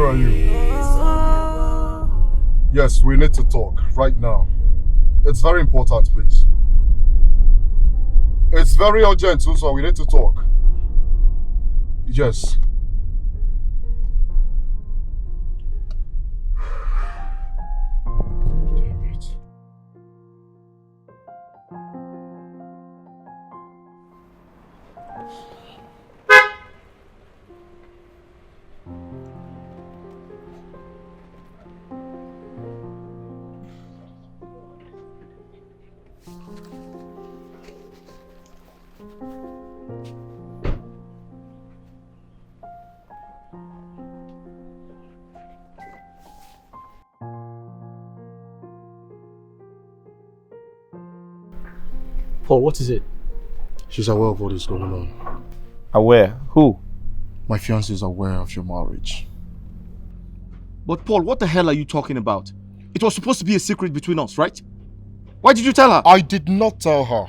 Where are you? Yes, we need to talk right now. It's very important, please. It's very urgent, Susan. We need to talk. Yes. Damn it. Paul, what is it? She's aware of what is going on. Aware? Who? My fiancé is aware of your marriage. But Paul, what the hell are you talking about? It was supposed to be a secret between us, right? Why did you tell her? I did not tell her.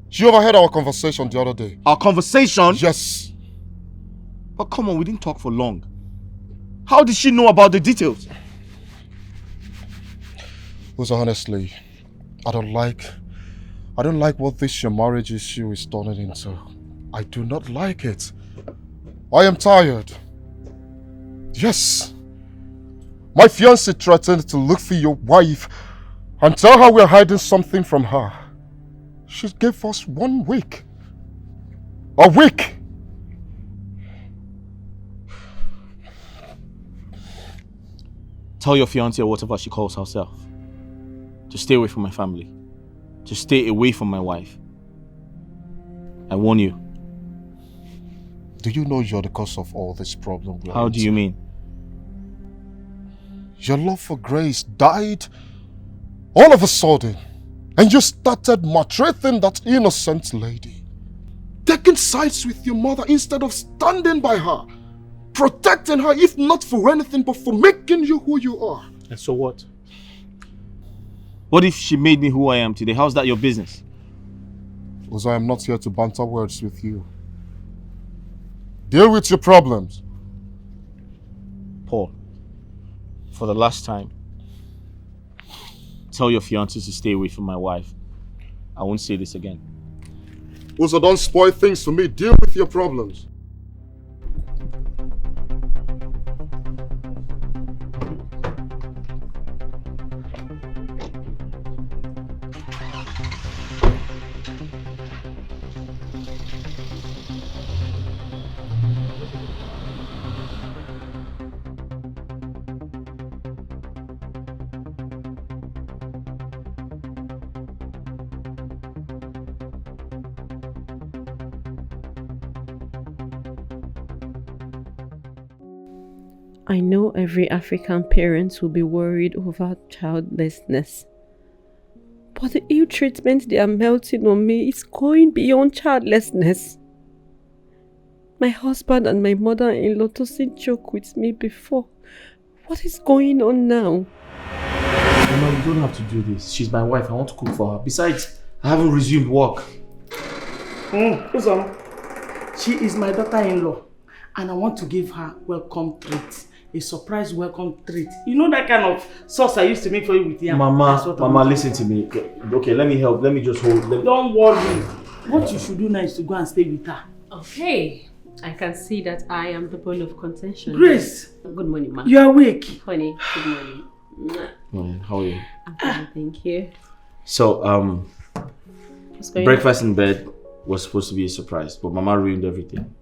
She overheard our conversation the other day. Our conversation? Yes. But come on, we didn't talk for long. How did she know about the details? Because honestly, I don't like what this your marriage issue is turning into. I do not like it. I am tired. Yes. My fiancé threatened to look for your wife and tell her we're hiding something from her. She gave us 1 week. A week! Tell your fiancé or whatever she calls herself to stay away from my family. To stay away from my wife. I warn you. Do you know you're the cause of all this problem? How do you mean? Your love for Grace died all of a sudden, and you started maltreating that innocent lady. Taking sides with your mother instead of standing by her, protecting her if not for anything but for making you who you are. And so what? What if she made me who I am today? How's that your business? Because I am not here to banter words with you. Deal with your problems. Paul, for the last time, tell your fiancé to stay away from my wife. I won't say this again. Also, don't spoil things for me. Deal with your problems. I know every African parent will be worried over childlessness. But the ill treatment they are melting on me is going beyond childlessness. My husband and my mother-in-law doesn't joke with me before. What is going on now? Mama, you don't have to do this. She's my wife. I want to cook for her. Besides, I haven't resumed work. She is my daughter-in-law, and I want to give her welcome treat. A surprise welcome treat. You know that kind of sauce I used to make for you with yam? Mama, listen to me. Okay, let me help. Let me just hold. Don't worry. What you should do now is to go and stay with her. Okay. I can see that I am the bone of contention. Grace! Good morning, ma. You are awake. Honey, good morning. Morning, how are you? I'm fine, thank you. So, What's going breakfast in bed was supposed to be a surprise, but Mama ruined everything.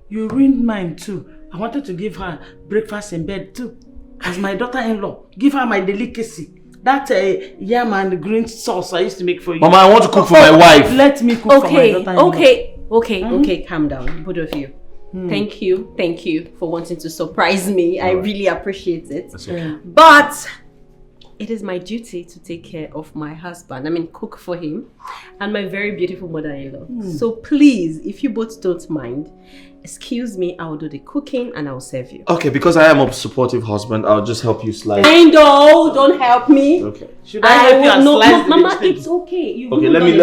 You ruined mine too. I wanted to give her breakfast in bed too. As my daughter-in-law, give her my delicacy. That yam and green sauce I used to make for you. Mama, I want to cook for my wife. Let me cook for my daughter-in-law. Okay, calm down, both of you. Thank you for wanting to surprise me. I really appreciate it. That's okay. But it is my duty to take care of my husband. I mean, cook for him and my very beautiful mother-in-law. So please, if you both don't mind, excuse me, I'll do the cooking and I'll serve you. Okay, because I am a supportive husband, I'll just help you slice. I know, don't help me. Okay. Should I help you and slice the Mama, vegetable? it's okay. Okay, let me.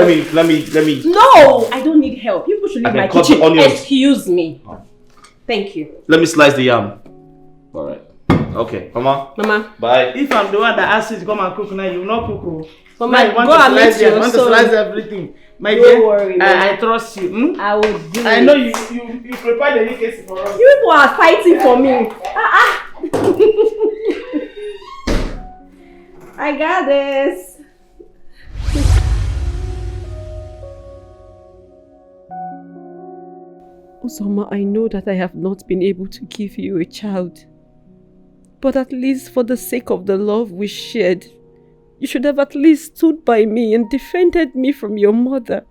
No, I don't need help. People should leave my cut the kitchen. onions. Excuse me. Thank you. Let me slice the yam. All right. Okay, Mama. Mama. Bye. If I'm the one that asks you to come and cook now, you will not cook. Oh. Mama, now you want go to and slice meet it, your want to son. slice everything. My Don't dear, worry, Mama. I trust you. I will do I it. know you prepare the case for us. You people are fighting for me. I got this. Uzoma, I know that I have not been able to give you a child. But at least for the sake of the love we shared, you should have at least stood by me and defended me from your mother.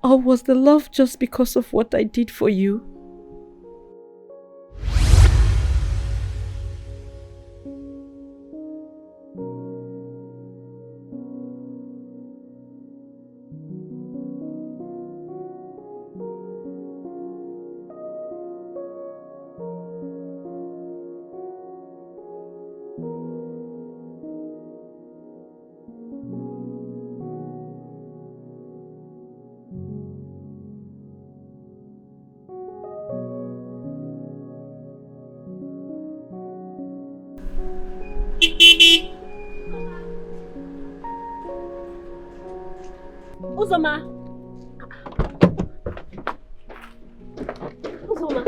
Or was the love just because of what I did for you? Uzoma. Uzoma.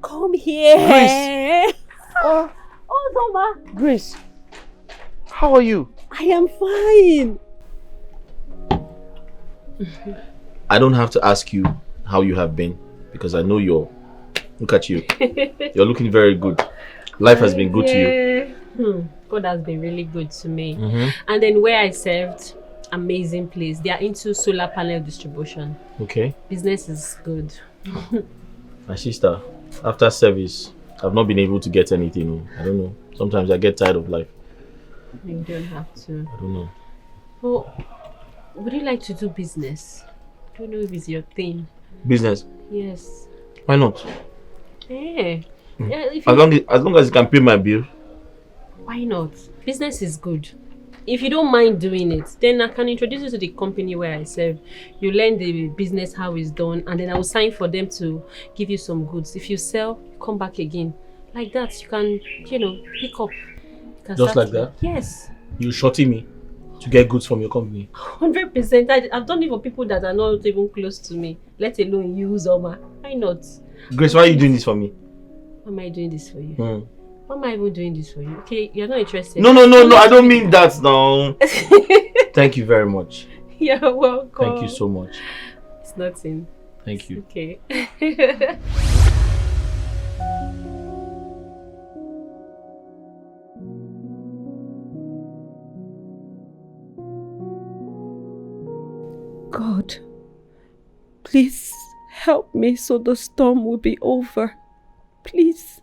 Come here. Grace. Uzoma. Grace, how are you? I am fine. I don't have to ask you how you have been because I know you're. Look at you. You're looking very good. Life has been good to you. God has been really good to me. And then where I served, amazing place. They are into solar panel distribution. Okay. Business is good. My sister, after service, I've not been able to get anything. I don't know. Sometimes I get tired of life. You don't have to. I don't know. Oh, would you like to do business? I don't know if it's your thing. Business? Yes. Why not? Yeah. Yeah, if As long as you can pay my bill. Why not? Business is good. If you don't mind doing it, then I can introduce you to the company where I serve. You learn the business, how it's done, and then I will sign for them to give you some goods. If you sell, you come back again. Like that, you can, pick up. You can Just start like that? Yes. You shorting me to get goods from your company. 100%. I've done it for people that are not even close to me, let alone you, Zoma. Why not? Grace, why are you doing this for me? Why am I doing this for you? Why am I even doing this for you? Okay, you're not interested. No, I don't mean that now. Thank you very much. You're welcome. Thank you so much. It's nothing. Thank you. Okay. God, please help me so the storm will be over. Please.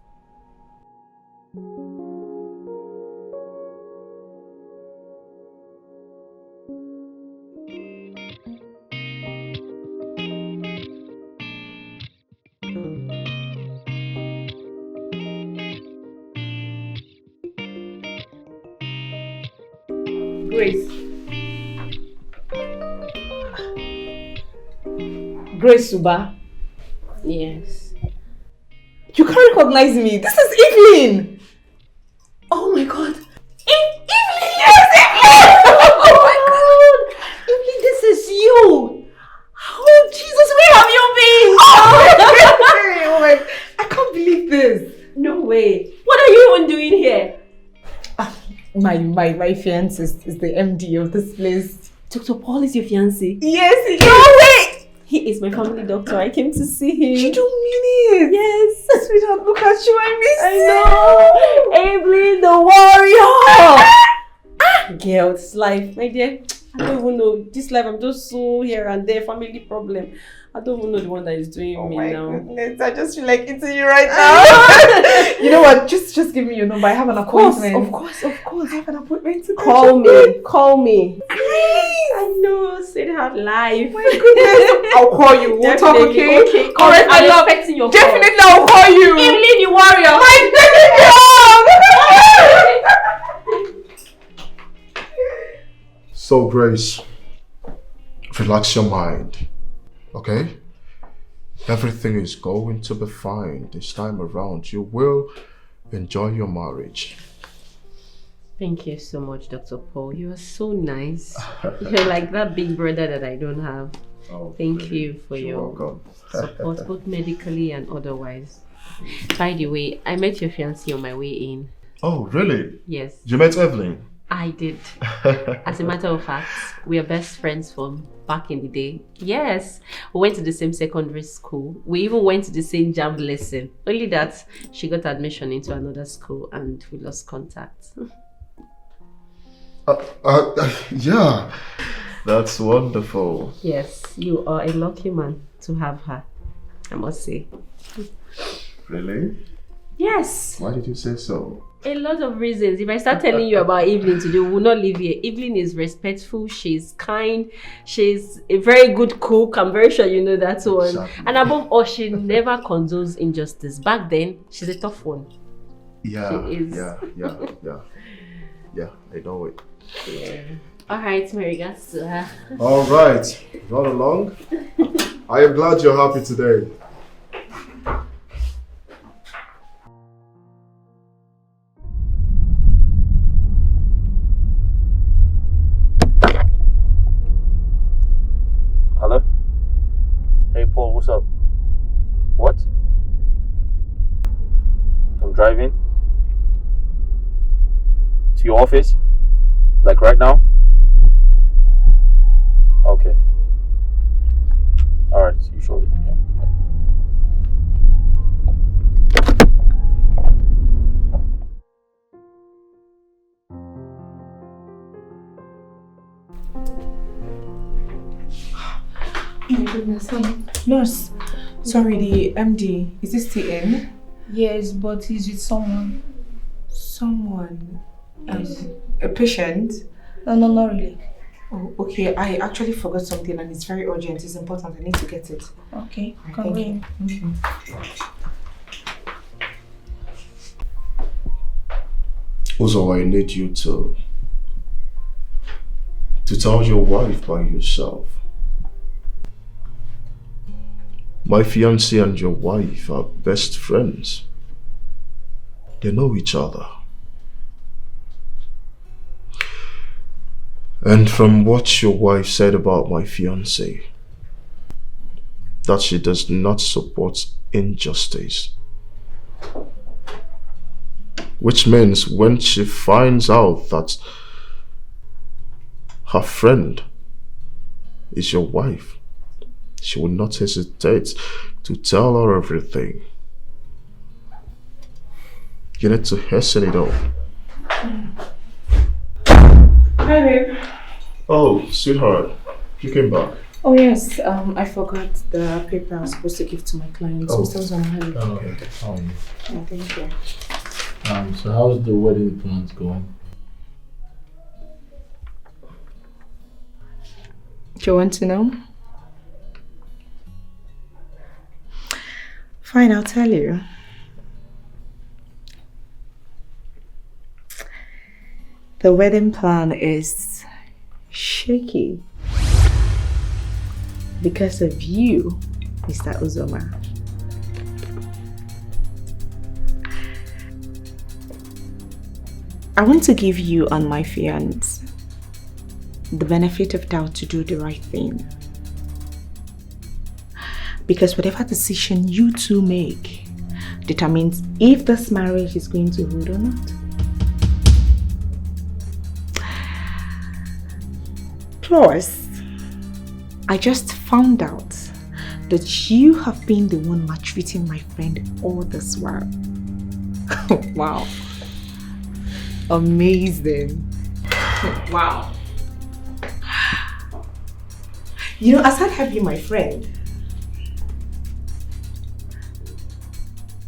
Grace Suba. Yes. You can't recognize me. This is Evelyn. Oh my god. Evelyn, yes, Evelyn! Oh my god. Evelyn, this is you. Oh Jesus, where have you been? Oh my, I can't believe this. No way. What are you even doing here? My fiancé is the MD of this place. Dr. Paul is your fiancé? Yes, he is. No way! He is my family doctor. I came to see him. You don't mean it? Yes. Sweetheart, look at you. I miss I know. Evelyn, the warrior. Girl, it's life. My dear, I don't even know. This life, I'm just so here and there. Family problem. I don't even know the one that is doing me now. Oh my goodness, I just feel like eating you right now. You know what? Just give me your number. I have an appointment. Of course. I have an appointment to Call me. I know, sweetheart, life. Oh my goodness. I'll call you. We'll talk, okay? Okay. All right, my love. Expecting your Definitely, I'll call you. Evelyn, the warrior. My baby. So, Grace, relax your mind, okay? Everything is going to be fine this time around. You will enjoy your marriage. Thank you so much, Dr. Paul. You are so nice. You're like that big brother that I don't have. Oh, Thank really? you for You're your welcome. support, both medically and otherwise. By the way, I met your fiancé on my way in. Oh, really? Yes, You met Evelyn? I did. As a matter of fact, we are best friends from back in the day. Yes, we went to the same secondary school. We even went to the same jam lesson. Only that she got admission into another school and we lost contact. Yeah. That's wonderful. Yes, you are a lucky man to have her, I must say. Really? Yes, Why did you say so? a lot of reasons. If I start telling you about Evelyn today, we will not live here. Evelyn is respectful, she's kind, she's a very good cook. I'm very sure you know that one. Exactly. And above all, she never condones injustice. Back then, she's a tough one. Yeah, She is. yeah, I know it. Yeah. Alright, my regards to her. All right, run along. I am glad you're happy today. Hello? Hey Paul, what's up? What? I'm driving? To your office? Like right now? Okay. Alright, see you shortly. Yeah. Bye. Oh my goodness, Nurse, sorry, the MD, is this still in? yes, but he's with someone. Someone. Yes. A patient? No, not really. Oh, okay. I actually forgot something and it's very urgent. It's important. I need to get it. Okay, Alright, come thank in. you. Also, I need you to tell your wife by yourself. My fiancé and your wife are best friends. They know each other. And from what your wife said about my fiancé, that she does not support injustice. Which means when she finds out that her friend is your wife, she will not hesitate to tell her everything. You need to hasten it up. Hi, babe. Oh, sweetheart, you came back. Oh, yes. I forgot the paper I was supposed to give to my client. Oh. So I was on holiday. Okay. Oh, thank you. So how's the wedding plans going? Do you want to know? Fine, I'll tell you. The wedding plan is shaky because of you, Mr. Uzoma. I want to give you and my fiance the benefit of doubt to do the right thing. Because whatever decision you two make determines if this marriage is going to hold or not. Plus, I just found out that you have been the one maltreating my friend all this while. Wow. Amazing. Wow. You know, aside having my friend,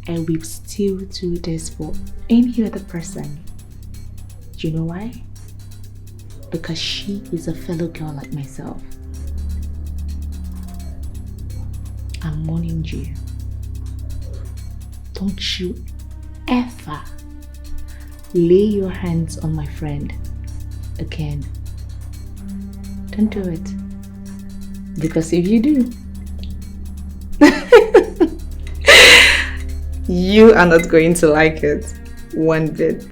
I will still do this for any other person. Do you know why? Because she is a fellow girl like myself. I'm warning you. Don't you ever lay your hands on my friend again. Don't do it. Because if you do, You are not going to like it. One bit.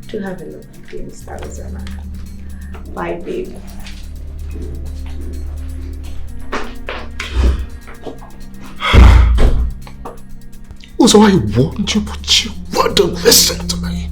Do have a look, please, Arizona. Bye, babe. Also, I warned you, but you wouldn't listen to me.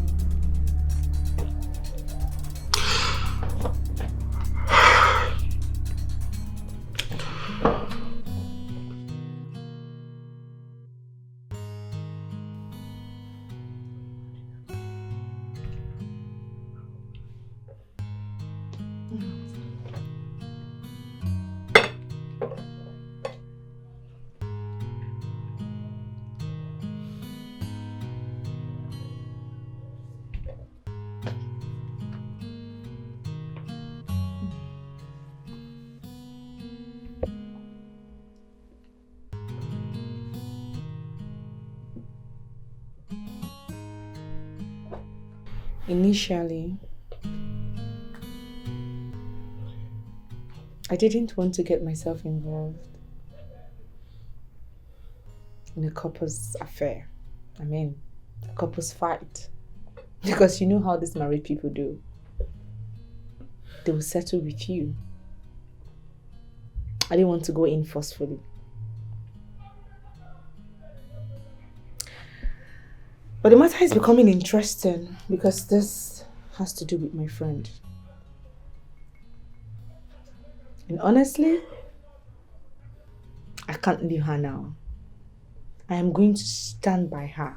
Initially, I didn't want to get myself involved in a couple's affair. I mean, a couple's fight. Because you know how these married people do. They will settle with you. I didn't want to go in forcefully. But the matter is becoming interesting because this has to do with my friend. And honestly, I can't leave her now. I am going to stand by her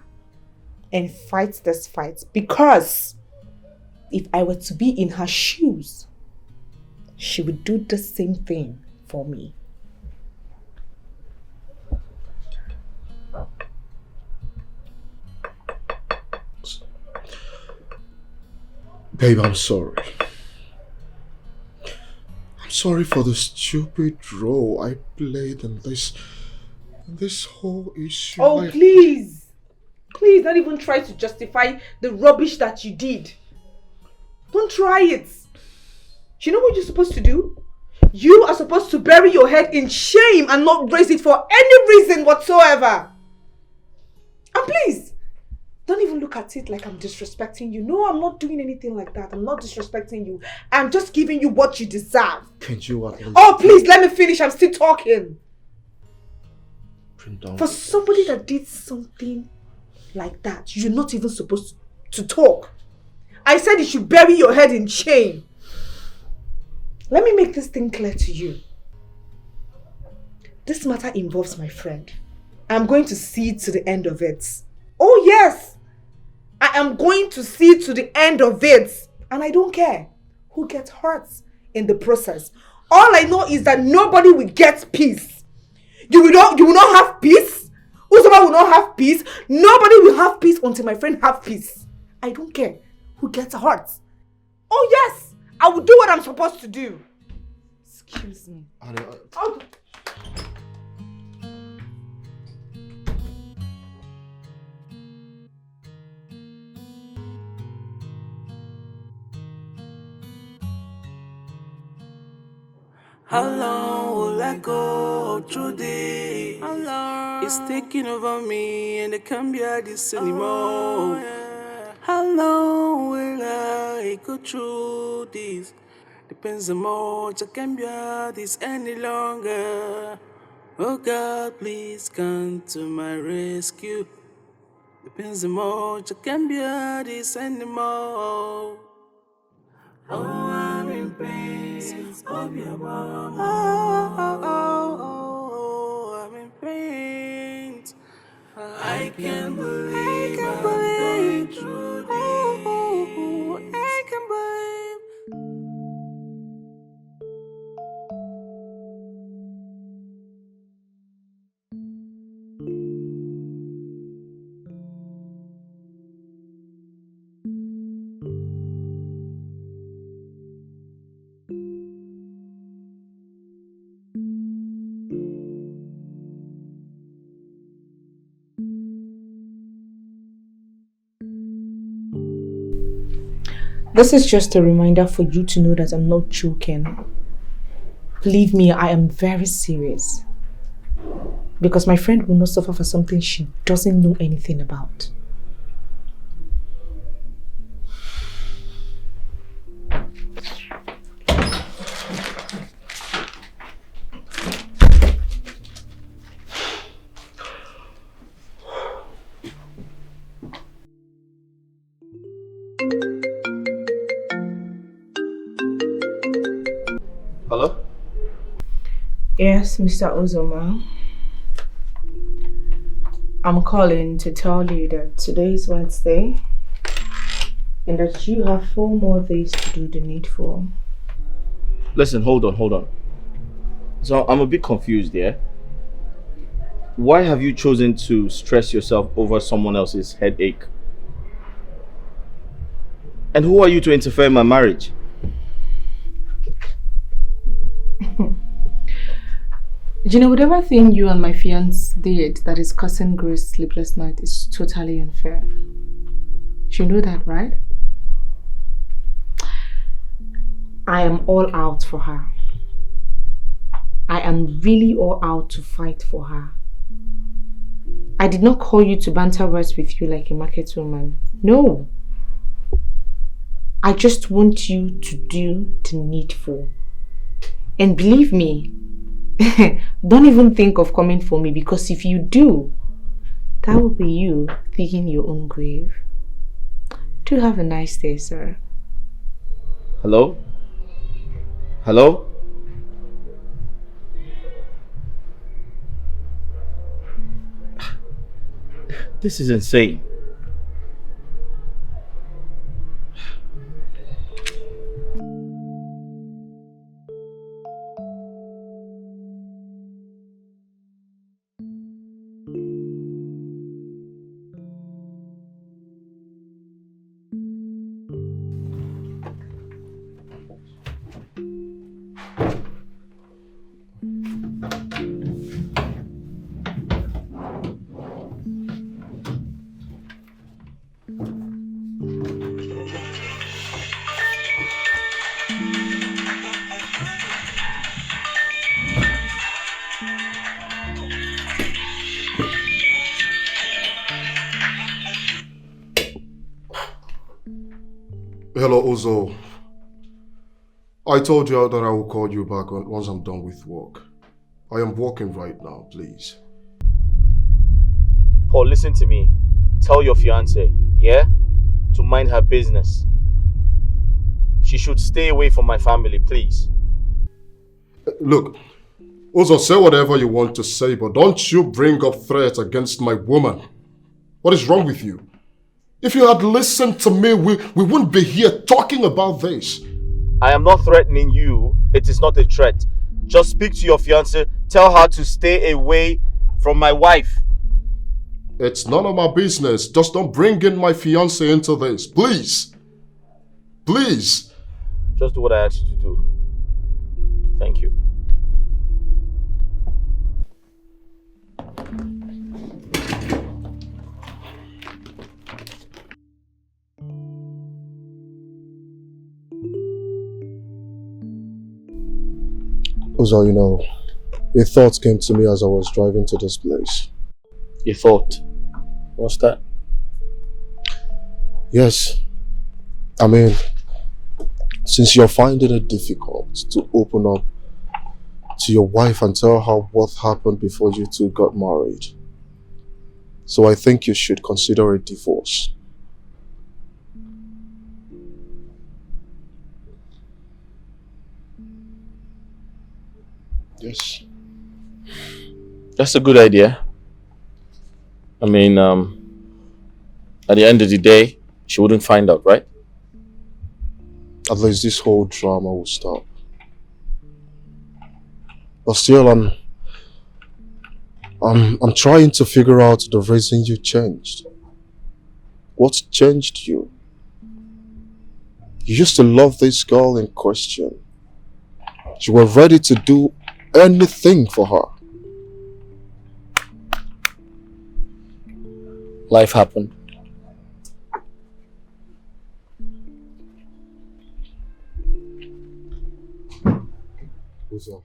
and fight this fight because if I were to be in her shoes, she would do the same thing for me. Babe, I'm sorry. I'm sorry for the stupid role I played in this whole issue. Oh, please! Please, don't even try to justify the rubbish that you did. Don't try it. You know what you're supposed to do? You are supposed to bury your head in shame and not raise it for any reason whatsoever. And please, don't even look at it like I'm disrespecting you. No, I'm not doing anything like that. I'm not disrespecting you. I'm just giving you what you deserve. Can't you at least... Oh, please, let me finish. I'm still talking. Bring down... For somebody that did something like that, you're not even supposed to talk. I said you should bury your head in shame. Let me make this thing clear to you. This matter involves my friend. I'm going to see to the end of it. Oh yes! I am going to see to the end of it. And I don't care who gets hurt in the process. All I know is that nobody will get peace. You will not have peace. Uzoma will not have peace. Nobody will have peace until my friend have peace. I don't care who gets hurt. Oh yes! I will do what I'm supposed to do. Excuse me. Oh. How long will I go through this? How long? It's taking over me and I can't bear this anymore. How long will I go through this? Depends on how much I can't bear this any longer. Oh God, please come to my rescue. Depends on how much I can't bear this anymore. Oh, I'm in pain. Oh, I'm in pain. I can't believe I'm going through this. I can't believe. This is just a reminder for you to know that I'm not joking. Believe me, I am very serious. Because my friend will not suffer for something she doesn't know anything about. Hello? Yes, Mr. Uzoma. I'm calling to tell you that today is Wednesday and that you have 4 more days to do the needful. Listen, hold on. So I'm a bit confused, yeah? Why have you chosen to stress yourself over someone else's headache? And who are you to interfere in my marriage? You know, whatever thing you and my fiance did that is causing Grace sleepless night is totally unfair. You know that, right? I am all out for her. I am really all out to fight for her. I did not call you to banter words with you like a market woman. No. I just want you to do the needful. And believe me, don't even think of coming for me, because if you do, that will be you digging your own grave. Do have a nice day, sir. Hello? Hello? This is insane. Hello, Uzo. I told you that I will call you back once I'm done with work. I am working right now, please. Paul, listen to me. Tell your fiance, yeah? To mind her business. She should stay away from my family, please. Look, Uzo, say whatever you want to say, but don't you bring up threats against my woman. What is wrong with you? If you had listened to me, we wouldn't be here talking about this. I am not threatening you. It is not a threat. Just speak to your fiance. Tell her to stay away from my wife. It's none of my business. Just don't bring in my fiance into this. Please. Please. Just do what I asked you to do. Thank you. Uzo, you know, a thought came to me as I was driving to this place. You thought? What's that? Yes. I mean, since you're finding it difficult to open up to your wife and tell her what happened before you two got married, so I think you should consider a divorce. Yes. That's a good idea. I mean, at the end of the day, she wouldn't find out, right? At least this whole drama will stop. But still, I'm trying to figure out the reason you changed. What changed you? You used to love this girl in question. You were ready to do anything for her. Life happened. Uzo.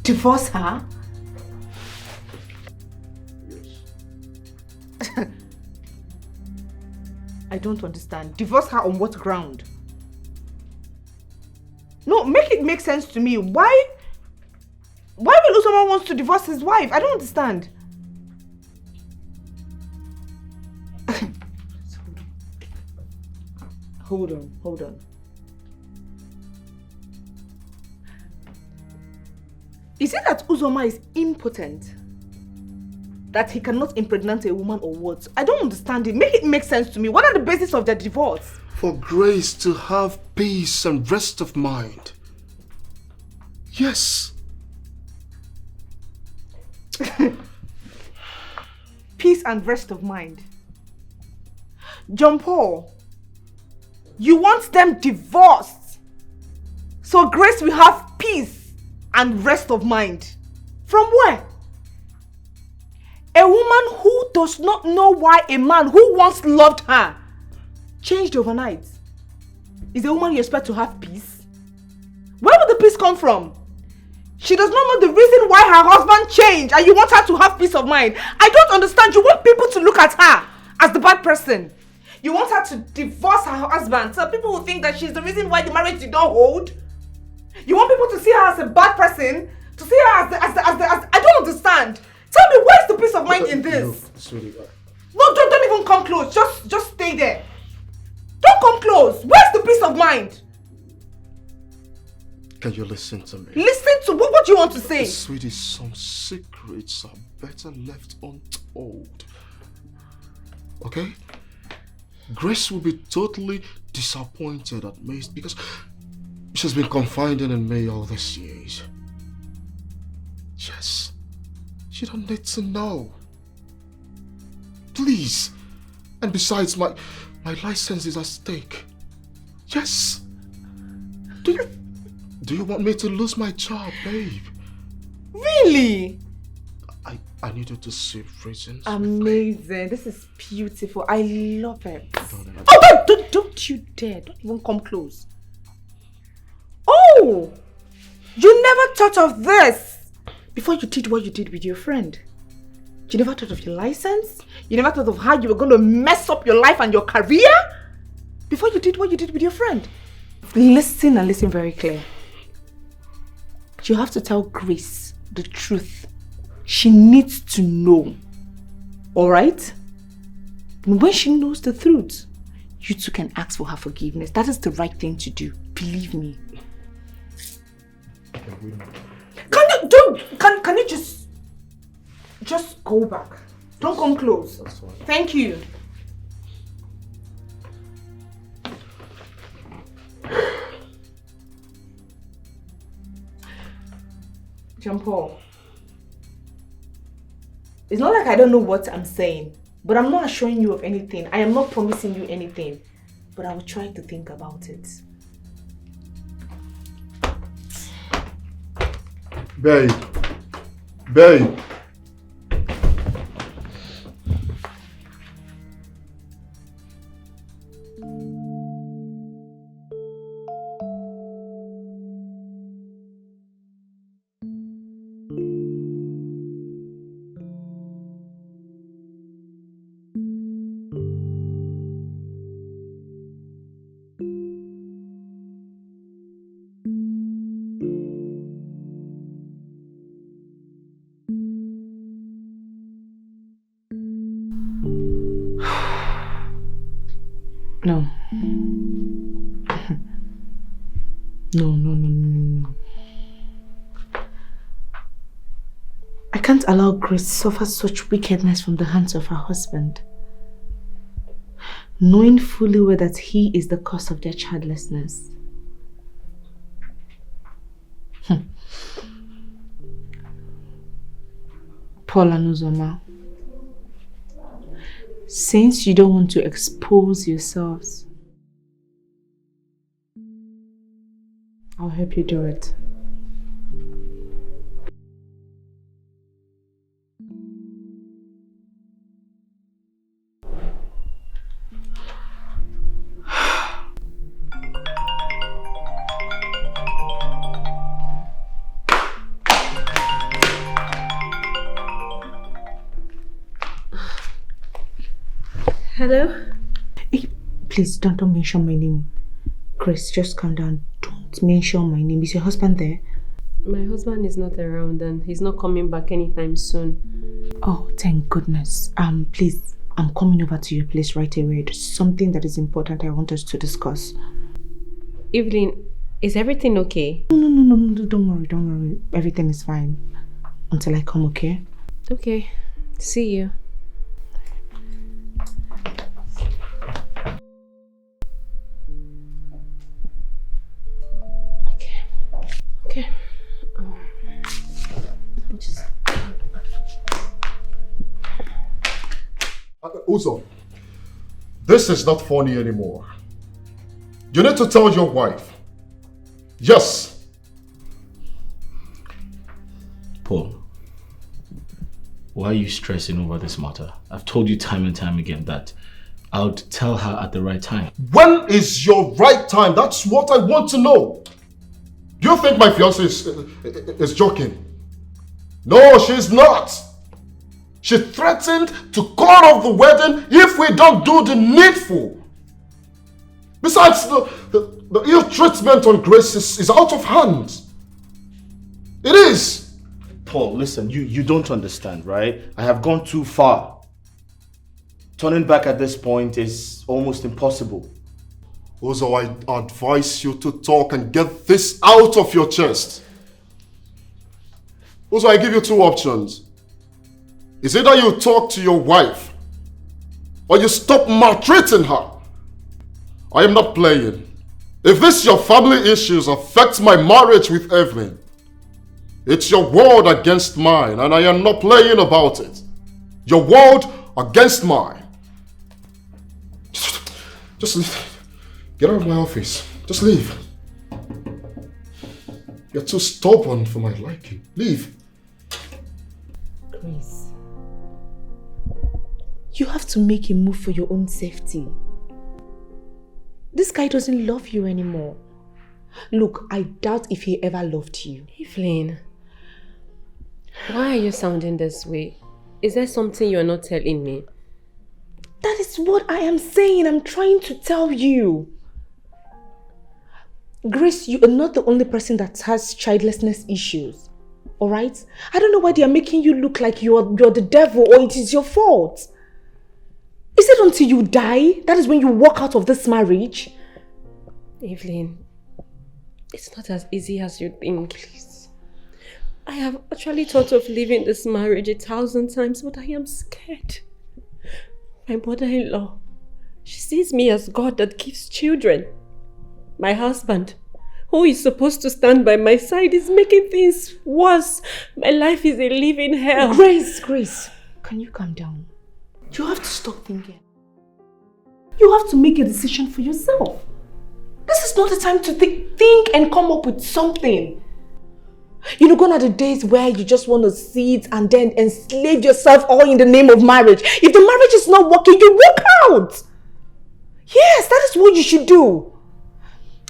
Divorce her? Yes. I don't understand. Divorce her on what ground? No, make it make sense to me. Why will someone wants to divorce his wife? I don't understand. Hold on. Is it that Uzoma is impotent? That he cannot impregnate a woman or what? I don't understand it. Make it make sense to me. What are the basis of their divorce? For Grace to have peace and rest of mind. Yes. Peace and rest of mind. John Paul, you want them divorced so Grace will have peace and rest of mind. From where? A woman who does not know why a man who once loved her changed overnight. Is a woman you expect to have peace? Where would the peace come from? She does not know the reason why her husband changed and you want her to have peace of mind. I don't understand. You want people to look at her as the bad person. You want her to divorce her husband so people will think that she's the reason why the marriage did not hold. You want people to see her as a bad person? To see her as I don't understand. Tell me, where's the peace of mind in this? No, sweetie. No, don't even come close. Just stay there. Don't come close. Where's the peace of mind? Can you listen to me? Listen to what do you want to say? Sweetie, some secrets are better left untold. Okay? Grace will be totally disappointed at me because she's been confiding in me all these years. Yes. She don't need to know. Please. And besides, my license is at stake. Yes. Do you want me to lose my job, babe? Really? I needed to see reasons. Amazing. This is beautiful. I love it. Oh, don't you dare. Don't even come close. Oh! You never thought of this before you did what you did with your friend. You never thought of your license? You never thought of how you were going to mess up your life and your career? Before you did what you did with your friend? Listen and listen very clear. You have to tell Grace the truth. She needs to know. Alright? And when she knows the truth, you two can ask for her forgiveness. That is the right thing to do. Believe me. Can you just go back? Don't come close. That's fine. Thank you. John Paul. It's not like I don't know what I'm saying, but I'm not assuring you of anything. I am not promising you anything, but I will try to think about it. Babe. No. No. I can't allow Grace to suffer such wickedness from the hands of her husband. Knowing fully well that he is the cause of their childlessness. Paul and Uzoma, since you don't want to expose yourselves, I'll help you do it. Hello? Hey, please don't mention my name. Grace, just calm down. Don't mention my name. Is your husband there? My husband is not around and he's not coming back anytime soon. Oh, thank goodness. Please, I'm coming over to your place right away. There's something that is important I want us to discuss. Evelyn, is everything okay? No, don't worry. Everything is fine. Until I come, okay? Okay. See you. Okay. Uzo, this is not funny anymore. You need to tell your wife. Yes. Paul, why are you stressing over this matter? I've told you time and time again that I would tell her at the right time. When is your right time? That's what I want to know. Do you think my fiancée is joking? No, she's not. She threatened to call off the wedding if we don't do the needful. Besides, the ill treatment on Grace is out of hand. It is. Paul, listen, you don't understand, right? I have gone too far. Turning back at this point is almost impossible. Also, I advise you to talk and get this out of your chest. Also, I give you two options. It's either you talk to your wife or you stop maltreating her. I am not playing. If this your family issues affect my marriage with Evelyn, it's your word against mine and I am not playing about it. Your word against mine. Just leave. Get out of my office. Just leave. You're too stubborn for my liking. Leave. Grace, you have to make a move for your own safety. This guy doesn't love you anymore. Look, I doubt if he ever loved you. Evelyn, why are you sounding this way? Is there something you're not telling me? That is what I am saying. I'm trying to tell you. Grace, you are not the only person that has childlessness issues. Alright? I don't know why they are making you look like you're the devil or it is your fault. Is it until you die? That is when you walk out of this marriage? Evelyn, it's not as easy as you think. Please. I have actually thought of leaving this marriage 1,000 times, but I am scared. My mother-in-law, she sees me as God that gives children. My husband, who is supposed to stand by my side, is making things worse. My life is a living hell. Grace, can you calm down? You have to stop thinking. You have to make a decision for yourself. This is not the time to think and come up with something. You know, gone are the days where you just want to sit and then enslave yourself all in the name of marriage. If the marriage is not working, you walk out. Yes, that is what you should do.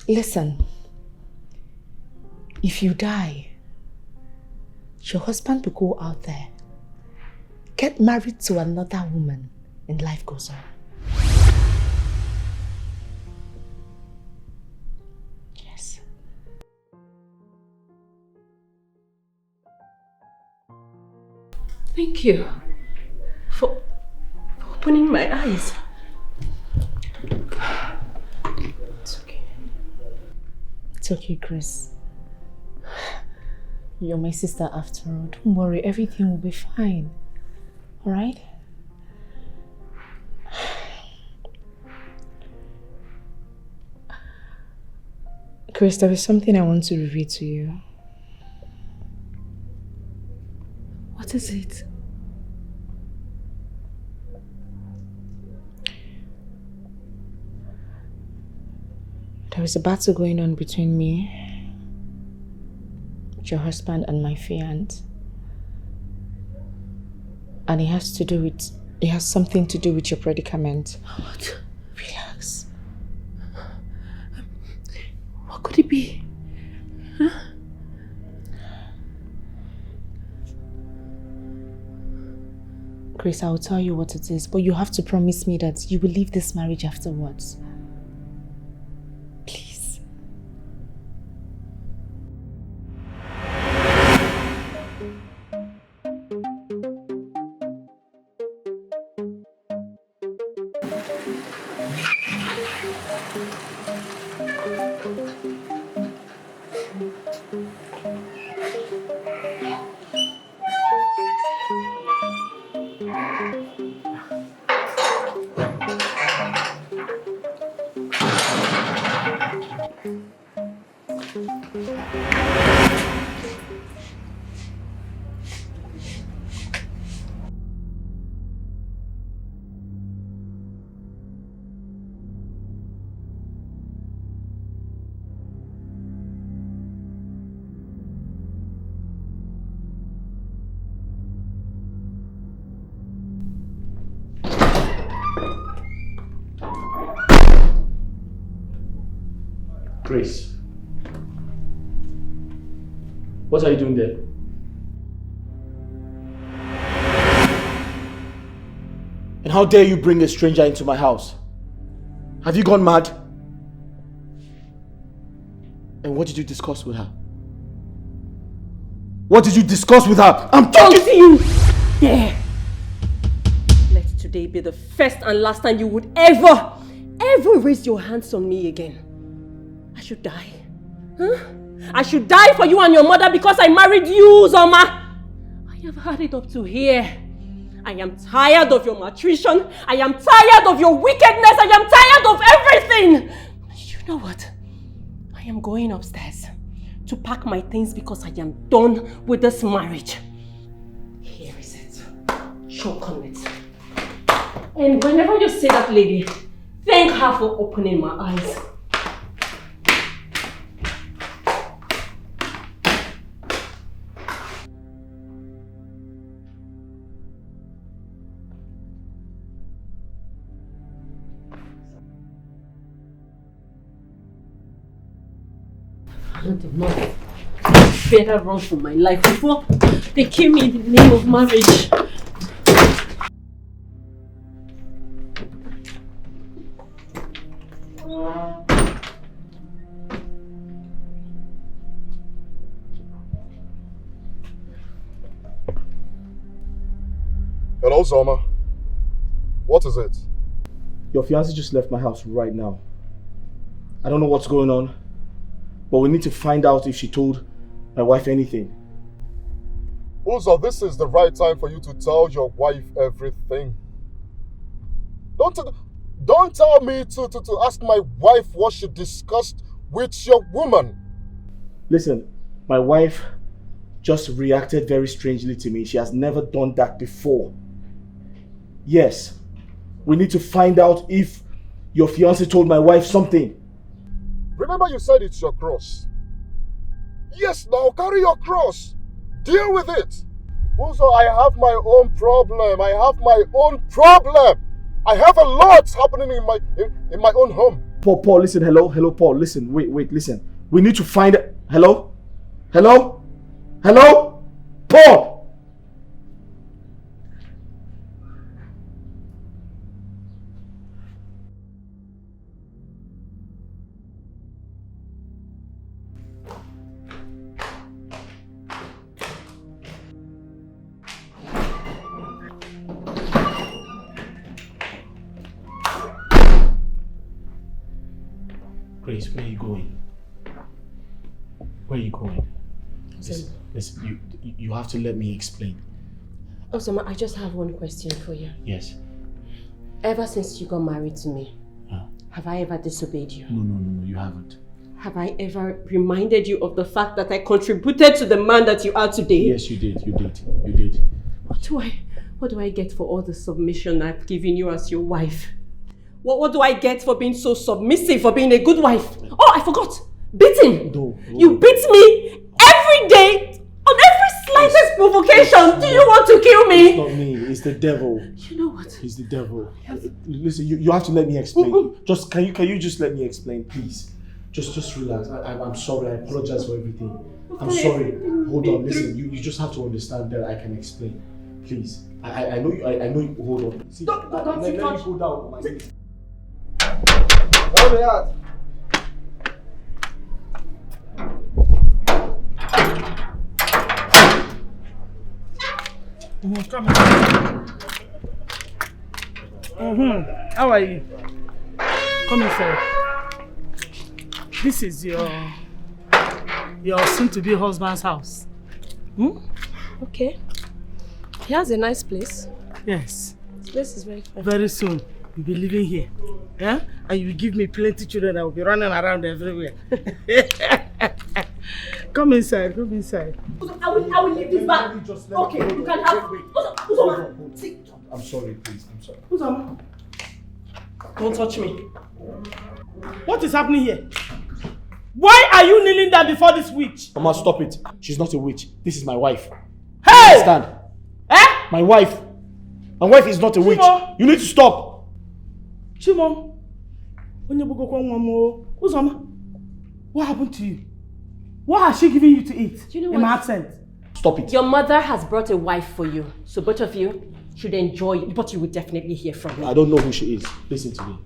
Listen, if you die, your husband will go out there, get married to another woman, and life goes on. Yes. Thank you for opening my eyes. It's okay. It's okay, Grace. You're my sister after all. Don't worry, everything will be fine. Alright? Chris, there is something I want to reveal to you. What is it? There is a battle going on between me, your husband, and my fiancé. And it has something to do with your predicament. What? Relax. What could it be? Huh? Grace, I'll tell you what it is, but you have to promise me that you will leave this marriage afterwards. Please. Grace. What are you doing there? And how dare you bring a stranger into my house? Have you gone mad? And what did you discuss with her? What did you discuss with her? I'm talking to you! Yeah. Let today be the first and last time you would ever raise your hands on me again. I should die. Huh? I should die for you and your mother because I married you, Zoma. I have had it up to here. I am tired of your malnutrition. I am tired of your wickedness. I am tired of everything. You know what? I am going upstairs to pack my things because I am done with this marriage. Here is it. Choke on it. And whenever you see that lady, thank her for opening my eyes. Not enough. Better run for my life before they kill me in the name of marriage. Hello, Zoma. What is it? Your fiancé just left my house right now. I don't know what's going on, but we need to find out if she told my wife anything. Uzo, this is the right time for you to tell your wife everything. Don't tell me to ask my wife what she discussed with your woman. Listen, my wife just reacted very strangely to me. She has never done that before. Yes, we need to find out if your fiancé told my wife something. Remember you said it's your cross. Yes, now carry your cross. Deal with it. Also, I have my own problem. I have a lot happening in my own home. Paul, listen, hello, Paul, listen, wait, listen. We need to find it. Hello, Paul. Grace, where are you going? Where are you going? Listen, you have to let me explain. Osama, I just have one question for you. Yes. Ever since you got married to me, have I ever disobeyed you? No, you haven't. Have I ever reminded you of the fact that I contributed to the man that you are today? Yes, you did. What do I get for all the submission I've given you as your wife? What do I get for being so submissive, for being a good wife? Oh, I forgot. Beating. No. You beat me every day on every slightest provocation. Do you want to kill me? It's not me. It's the devil. You know what? He's the devil. Listen, you have to let me explain. Just can you just let me explain, please? Just relax. I'm sorry. I apologize for everything. I'm sorry. Hold on. Listen, you just have to understand that I can explain. Please. I know you. Hold on. See, Don't let me touch. go down on my knees. Come in. How are you? Come inside. This is your soon-to-be husband's house. Okay. He has a nice place. Yes. This place is very fine. Very soon, you'll be living here. Yeah? And you will give me plenty children that will be running around everywhere. Come inside, come inside. I will leave this back. Okay, you can have. See. I'm sorry, please. I'm sorry. Uzoma, Don't touch me. what is happening here? Why are you kneeling down before this witch? Mama, stop it. She's not a witch. This is my wife. Hey! Stand. Eh? My wife. My wife is not a witch. Chimo. You need to stop. Chimo, Uzoma, what happened to you? What has she given you to eat? Do you know in my what? absence? Stop it. Your mother has brought a wife for you, so both of you should enjoy it, but you will definitely hear from me. I don't know who she is. Listen to me.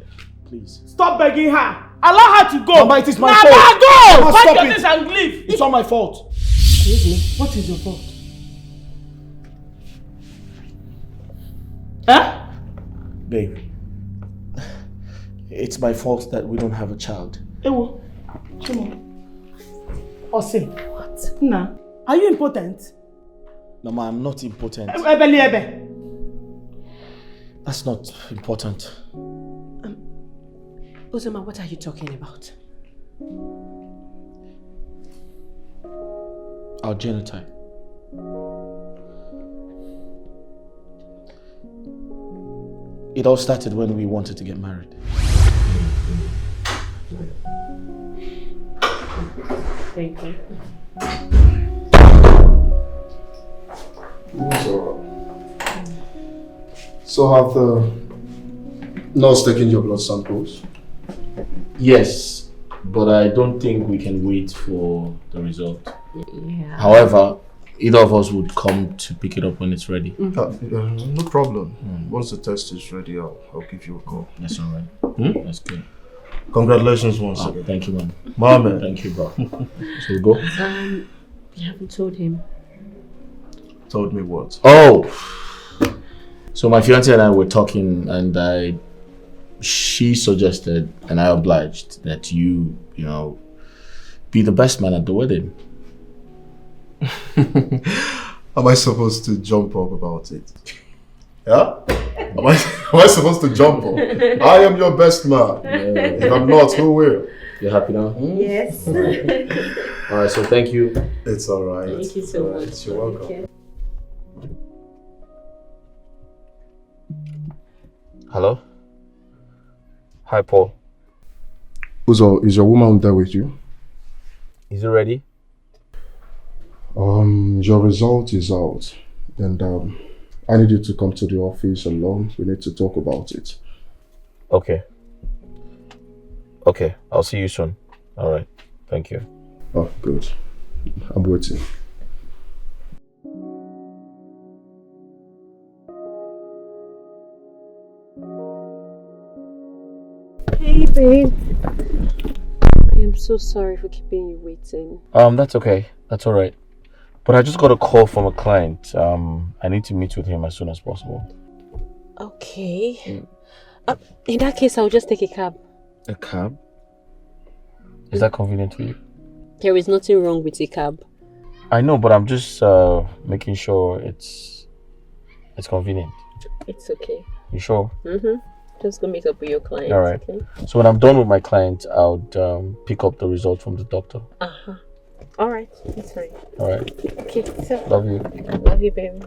Please. Stop begging her. Allow her to go. Mama, it is my Mama, fault. go! Mama, Pack stop your it. things and leave. It's not my fault. Excuse me. What is your fault? Huh? Babe. It's my fault that we don't have a child. Ewo. Chimo. Osim. What? Nah. Are you impotent? Mama, I'm not impotent. Ebe. That's not important. Uzoma, what are you talking about? Our genotype. It all started when we wanted to get married. Thank you. So have the nurse taken your blood samples? Yes, but I don't think we can wait for the result. Yeah. However, either of us would come to pick it up when it's ready. No problem. Once the test is ready, I'll give you a call. That's all right. That's good. Congratulations once again. Thank you, man. Mama. Thank you, bro. So we go? You haven't told him. Told me what? Oh! So my fiance and I were talking, and she suggested, and I obliged, that you be the best man at the wedding. Am I supposed to jump up about it? Yeah? Am I supposed to jump up? I am your best man. If I'm not, who will? You're happy now? Yes. All right, so thank you. It's alright. Thank you so much. You're welcome. Hello? Hi, Paul. Uzo, is your woman there with you? Is it ready? Your result is out, and I need you to come to the office alone. We need to talk about it. Okay. Okay, I'll see you soon. All right, thank you. Oh, good. I'm waiting. Hey, babe. I am so sorry for keeping you waiting. That's okay. That's all right. But I just got a call from a client. I need to meet with him as soon as possible. Okay. In that case, I'll just take a cab. A cab? Is that convenient for you? There is nothing wrong with a cab. I know, but I'm just making sure it's convenient. It's okay. You sure? Just go meet up with your client. All right. Okay? So when I'm done with my client, I'll pick up the result from the doctor. All right. That's fine. All right. Okay. So, Love you. I love you, baby.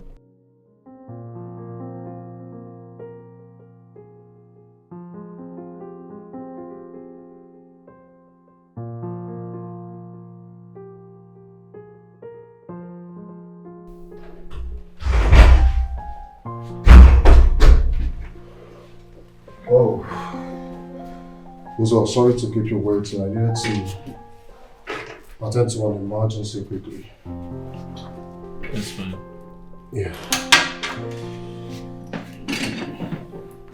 Oh. Uzo, sorry to keep you waiting. I needed to attend to an emergency quickly. That's fine. Yeah.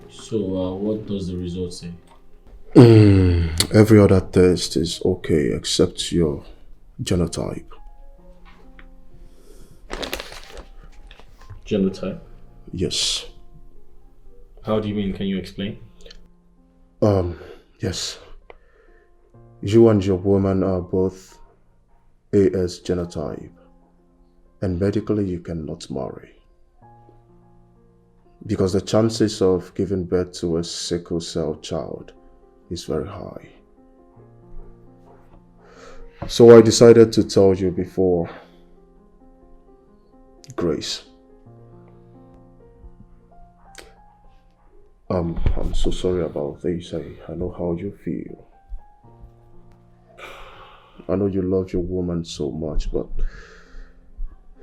So, what does the result say? Every other test is okay except your genotype. Genotype? Yes. How do you mean? Can you explain? Yes. You and your woman are both AS genotype, and medically you cannot marry. Because the chances of giving birth to a sickle cell child is very high. So I decided to tell you before Grace. I'm so sorry about this. I know how you feel. I know you love your woman so much, but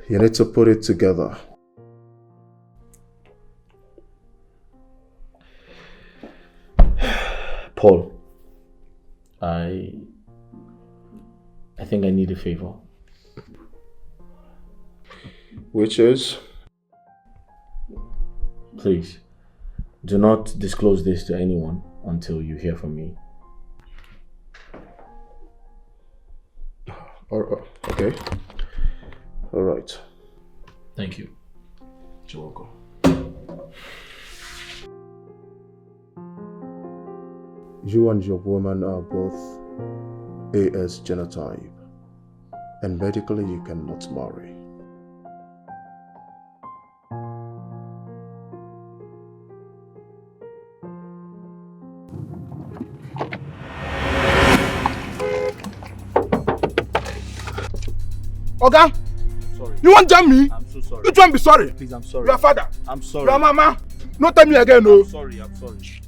you need to put it together. Paul, I think I need a favor. Which is? Please, do not disclose this to anyone until you hear from me. Okay. All right. Thank you. You're welcome. You and your woman are both AS genotype, and medically you cannot marry. Oga, Sorry. you want jam me? I'm so sorry. You trying to be sorry? Please, I'm sorry. Your father. I'm sorry. Your mama. No tell me again, no. I'm sorry.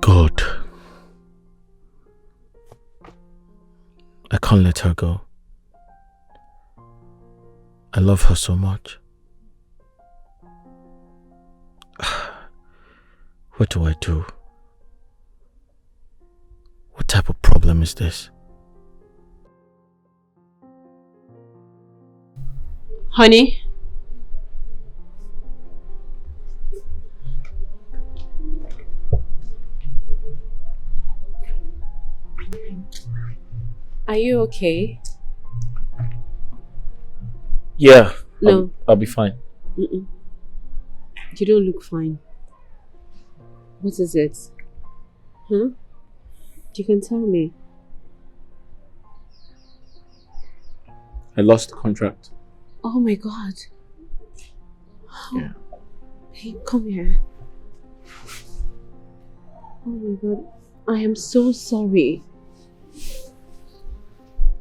God, I can't let her go. I love her so much. What do I do? What type of problem is this? Honey? Are you okay? Yeah. No. I'll be fine. Mm-mm. You don't look fine. What is it? Huh? You can tell me. I lost the contract. Oh my God. Yeah. Hey, come here. Oh my God. I am so sorry.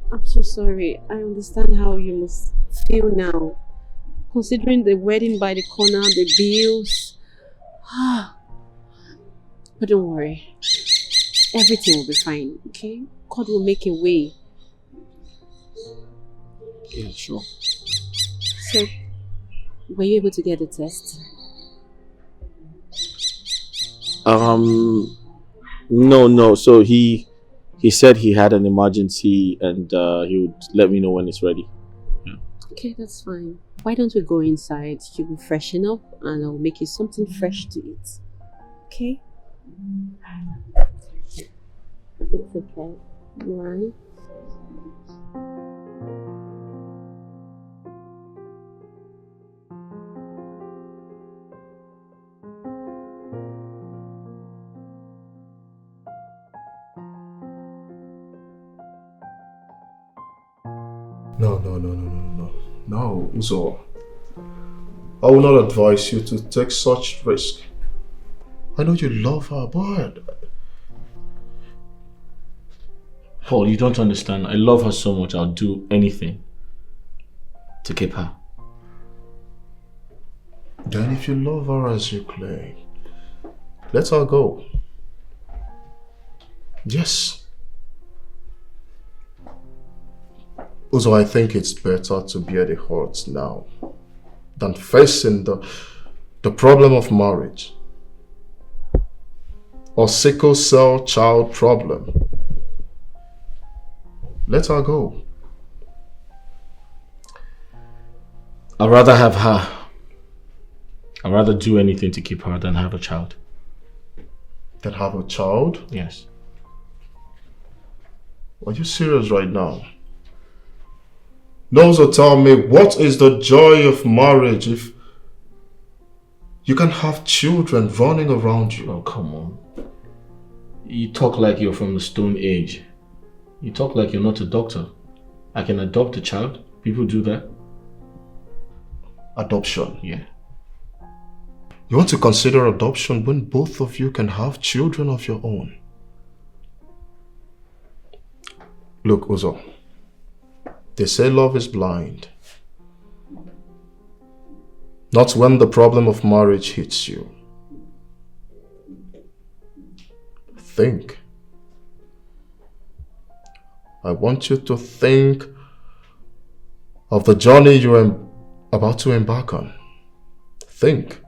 I'm so sorry. I understand how you must feel now. Considering the wedding by the corner, the bills. But don't worry. Everything will be fine, okay? God will make a way. Yeah, sure. So, were you able to get the test? No. So he said he had an emergency and he would let me know when it's ready. Yeah. Okay, that's fine. Why don't we go inside? You will freshen up and I'll make you something fresh to eat. Okay? It's okay. Alright? No, no, no, no, no, no. No, Uzo. I will not advise you to take such risk. I know you love her, but... Paul, you don't understand. I love her so much, I'll do anything to keep her. Then if you love her as you claim, let her go. Yes. Also, I think it's better to bear the hurt now than facing the problem of marriage or sickle cell child problem. Let her go. I'd rather have her. I'd rather do anything to keep her than have a child. Than have a child? Yes. Are you serious right now? No, so tell me, what is the joy of marriage if you can have children running around you? Oh, come on. You talk like you're from the Stone Age. You talk like you're not a doctor. I can adopt a child. People do that. Adoption? Yeah. You want to consider adoption when both of you can have children of your own? Look, Uzo. They say love is blind. Not when the problem of marriage hits you. Think. I want you to think of the journey you are about to embark on. Think.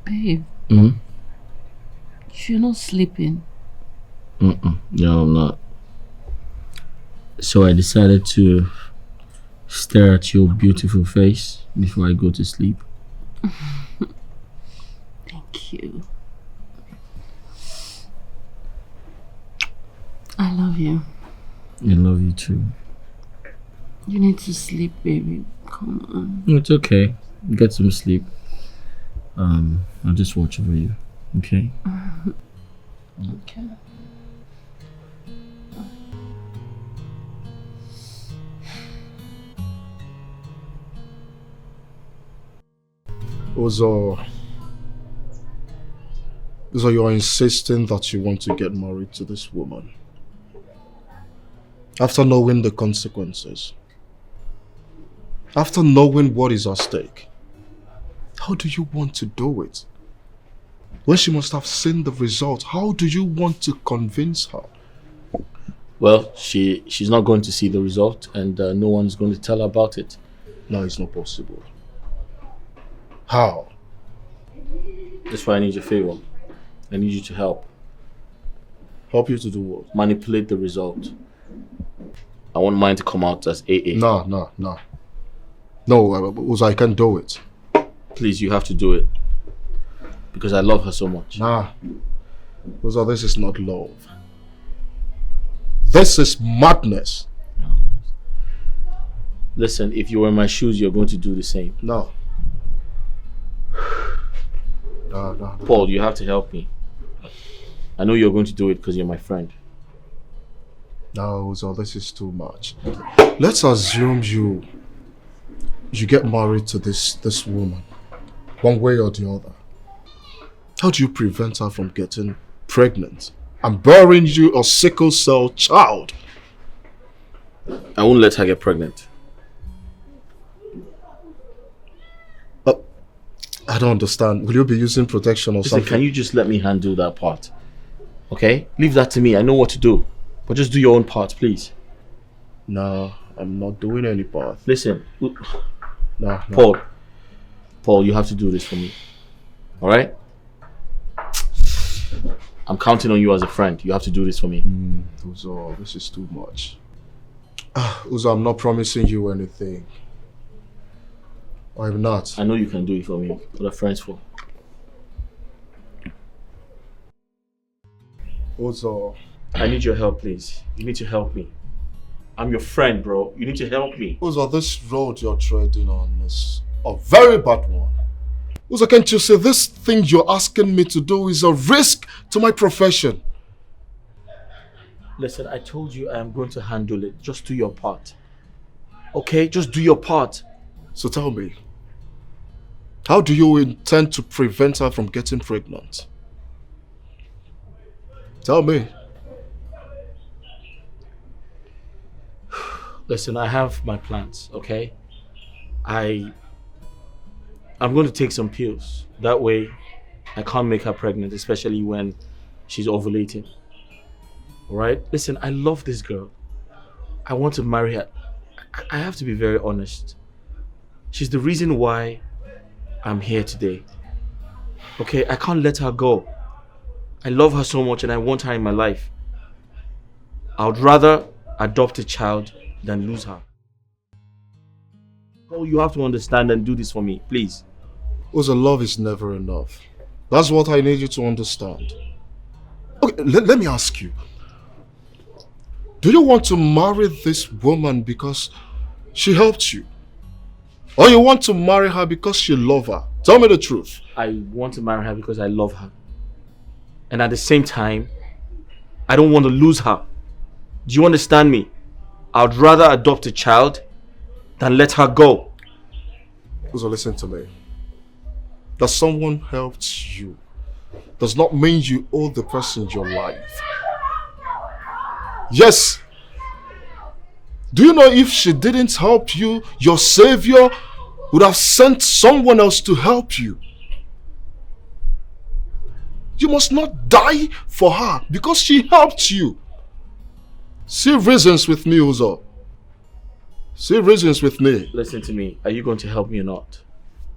Babe, you're not sleeping. No, I'm not. So I decided to stare at your beautiful face before I go to sleep. Thank you. I love you. I love you too. You need to sleep, baby. Come on. It's okay. Get some sleep. I'll just watch over you. Okay? Okay. Uzo, you're insisting that you want to get married to this woman. After knowing the consequences. After knowing what is at stake. How do you want to do it? When she must have seen the result, how do you want to convince her? Well, she's not going to see the result, and no one's going to tell her about it. No, it's not possible. How? That's why I need your favor. I need you to help. Help you to do what? Manipulate the result. I want mine to come out as AA. No. No, Uzo, I can't do it. Please, you have to do it. Because I love her so much. Nah. Uzo, this is not love. This is madness. Listen, if you were in my shoes, you're going to do the same. No. No. Paul, you have to help me. I know you're going to do it because you're my friend. No, Uzo, this is too much. Let's assume you get married to this woman, one way or the other. How do you prevent her from getting pregnant and bearing you a sickle cell child? I won't let her get pregnant. I don't understand. Will you be using protection or something? Can you just let me handle that part? Okay? Leave that to me. I know what to do. But just do your own part, please. No, I'm not doing any part. Listen. No. Paul, you have to do this for me. Alright? I'm counting on you as a friend. You have to do this for me. Uzo, this is too much. Uzo, I'm not promising you anything. I'm not. I know you can do it for me. What are friends for? Uzo, I need your help, please. You need to help me. I'm your friend, bro. You need to help me. Uzo, this road you're treading on is a very bad one. Uzo, can't you see this thing you're asking me to do is a risk to my profession? Listen, I told you I am going to handle it. Just do your part. Okay? Just do your part. So tell me, how do you intend to prevent her from getting pregnant? Tell me. Listen, I have my plans, okay? I'm going to take some pills. That way, I can't make her pregnant, especially when she's ovulating. Alright? Listen, I love this girl. I want to marry her. I have to be very honest. She's the reason why I'm here today. Okay, I can't let her go. I love her so much and I want her in my life. I would rather adopt a child than lose her. Oh, you have to understand and do this for me, please. Uzo, love is never enough. That's what I need you to understand. Okay, let me ask you. Do you want to marry this woman because she helped you? Or you want to marry her because you love her? Tell me the truth. I want to marry her because I love her. And at the same time, I don't want to lose her. Do you understand me? I'd rather adopt a child than let her go. Uzo, listen to me. That someone helped you does not mean you owe the person your life. Yes. Do you know if she didn't help you, your savior would have sent someone else to help you? You must not die for her because she helped you. See reasons with me, Uzo. See reasons with me. Listen to me. Are you going to help me or not?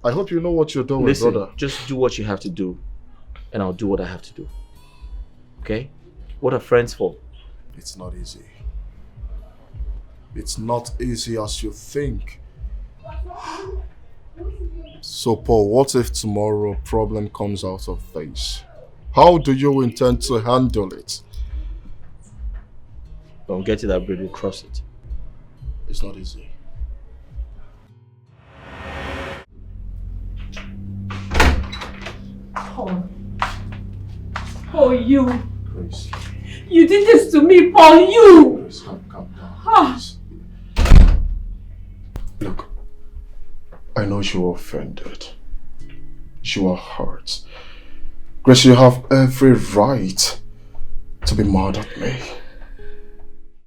I hope you know what you're doing, Listen, brother. just do what you have to do. And I'll do what I have to do. Okay? What are friends for? It's not easy. It's not easy as you think. So Paul, what if tomorrow a problem comes out of this? How do you intend to handle it? When we get to that bridge, we'll cross it. It's not easy. Paul. Oh, you. Grace. You did this to me, Paul. You. Grace, calm down. Ah. Look, I know you're offended. you are hurt. Grace, you have every right to be mad at me.